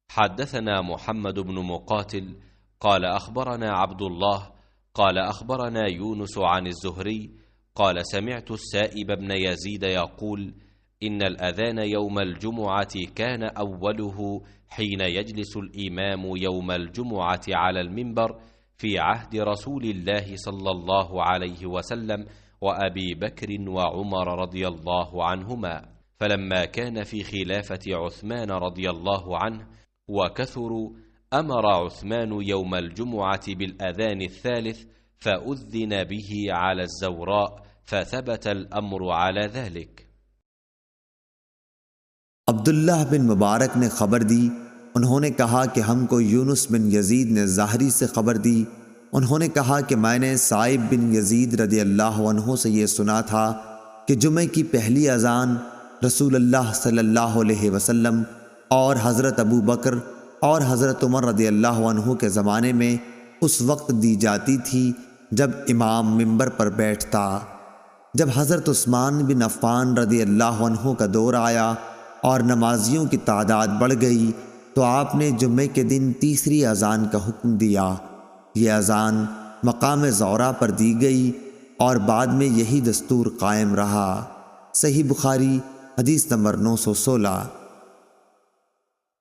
حدثنا محمد بن مقاتل قال أخبرنا عبد الله قال أخبرنا يونس عن الزهري قال سمعت السائب بن يزيد يقول إن الأذان يوم الجمعة كان أوله حين يجلس الإمام يوم الجمعة على المنبر في عهد رسول الله صلى الله عليه وسلم وأبي بكر وعمر رضي الله عنهما، فلما كان في خلافة عثمان رضي الله عنه وكثروا أمر عثمان يوم الجمعة بالأذان الثالث فأذن به على الزوراء فثبت الأمر على ذلك। अब्दुल्लाह बिन मुबारक ने खबर दी, उन्होंने कहा कि हमको यूनुस बिन यजीद ने ज़ाहरी से खबर दी। उन्होंने कहा कि मैंने साइब बिन यजीद रज़ी अल्लाह अन्हु से ये सुना था कि जुमे की पहली अज़ान रसूलुल्लाह सल्लल्लाहु अलैहि वसल्लम और हज़रत अबू बकर और हज़रत उमर रज़ी अल्लाह अन्हु के ज़माने में उस वक्त दी जाती थी जब इमाम मिंबर पर बैठता। जब हज़रत उस्मान बिन अफ़्फ़ान रज़ी अल्लाह अन्हु का दौर आया और नमाजियों की तादाद बढ़ गई तो आपने जुम्मे के दिन तीसरी अज़ान का हुक्म दिया। ये अज़ान मकाम ज़ौरा पर दी गई और बाद में यही दस्तूर कायम रहा। सही बुखारी हदीस नंबर 916।